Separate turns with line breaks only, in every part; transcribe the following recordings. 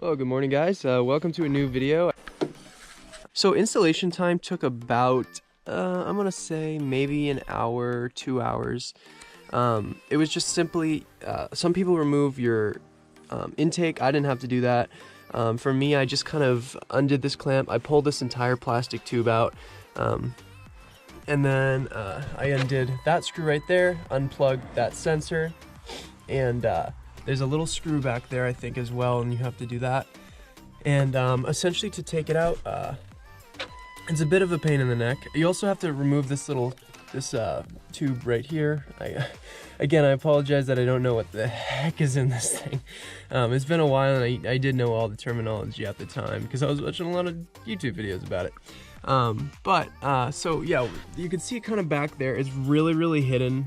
Oh, good morning guys. Welcome to a new video. So installation time took about, I'm gonna say maybe an hour, 2 hours. It was just simply, some people remove your intake. I didn't have to do that. For me, I just kind of undid this clamp. I pulled this entire plastic tube out. And then I undid that screw right there, unplugged that sensor, and there's a little screw back there, I think, as well, and you have to do that. And essentially, to take it out, it's a bit of a pain in the neck. You also have to remove this tube right here. Again, I apologize that I don't know what the heck is in this thing. It's been a while, and I did know all the terminology at the time because I was watching a lot of YouTube videos about it. So yeah, you can see it kind of back there. It's really hidden.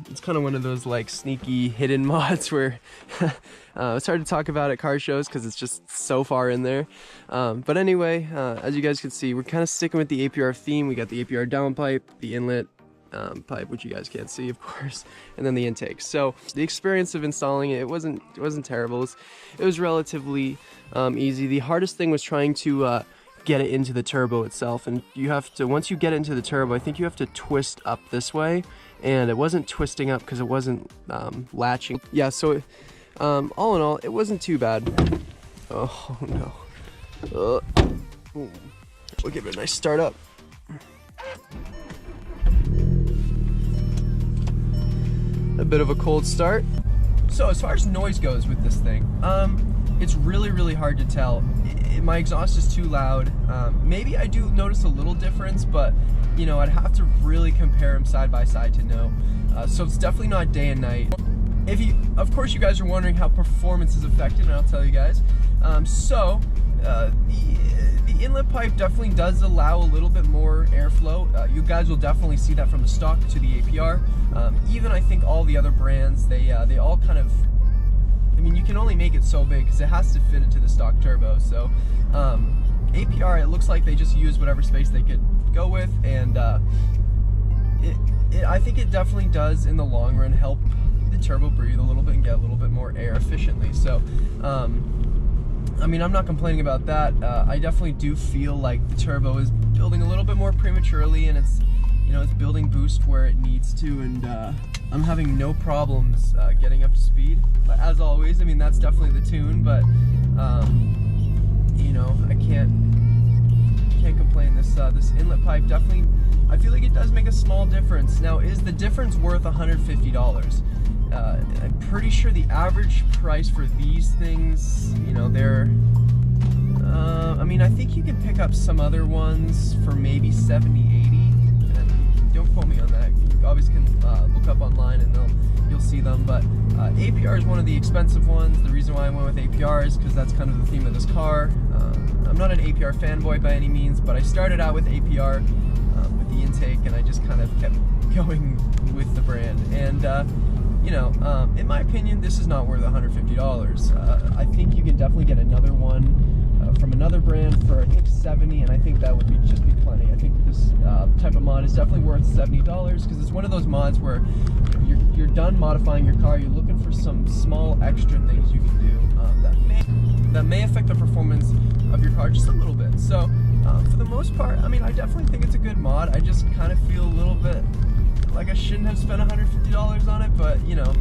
It's kind of one of those like sneaky hidden mods where it's hard to talk about at car shows because it's just so far in there. But anyway, as you guys can see, we're kind of sticking with the APR theme. We got the APR downpipe, the inlet pipe, which you guys can't see, of course, and then the intake. So the experience of installing it wasn't terrible. It was relatively easy. The hardest thing was trying to get it into the turbo itself, and you have to, once you get into the turbo, I think you have to twist up this way, and it wasn't twisting up because it wasn't latching. Yeah, so all in all, it wasn't too bad. Oh no. We'll give it a nice start up. A bit of a cold start. So as far as noise goes with this thing, it's really hard to tell. My exhaust is too loud. Maybe I do notice a little difference, but you know, I'd have to really compare them side by side to know. So it's definitely not day and night. Of course, you guys are wondering how performance is affected, and I'll tell you guys. The inlet pipe definitely does allow a little bit more airflow. You guys will definitely see that from the stock to the APR. Even I think all the other brands, they all kind of, I mean, you can only make it so big because it has to fit into the stock turbo. So APR, it looks like they just use whatever space they could go with, and I think it definitely does in the long run help the turbo breathe a little bit and get a little bit more air efficiently. So I mean, I'm not complaining about that. I definitely do feel like the turbo is building a little bit more prematurely, and it's, you know, it's building boost where it needs to, and I'm having no problems getting up to speed. But as always, I mean, that's definitely the tune, but you know, I can't complain. This inlet pipe definitely, I feel like it does make a small difference. Now, is the difference worth $150? I'm pretty sure the average price for these things, you know, they're, I mean, I think you can pick up some other ones for maybe 70, 80, and don't quote me on that. You obviously can look up online and you'll see them, but APR is one of the expensive ones. The reason why I went with APR is because that's kind of the theme of this car. I'm not an APR fanboy by any means, but I started out with APR with the intake, and I just kind of kept going with the brand. And you know, in my opinion, this is not worth $150. I think you can definitely get another one from another brand for, I think, $70, and I think that would just be plenty. I think this type of mod is definitely worth $70 because it's one of those mods where you're done modifying your car, you're looking for some small extra things you can do that may affect the performance of your car just a little bit. So for the most part, I mean, I definitely think it's a good mod. I just kind of feel a little bit like I shouldn't have spent $150 on it, but you know,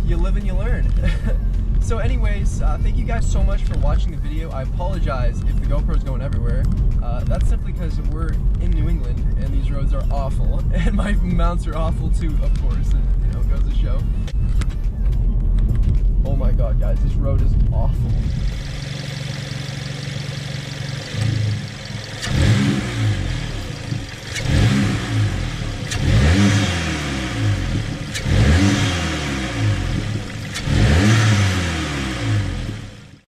you live and you learn. So anyways, thank you guys so much for watching the video. I apologize if the GoPro's going everywhere. That's simply because we're in New England and these roads are awful, and my mounts are awful too, of course, and you know, it goes to show. Oh my god, guys, this road is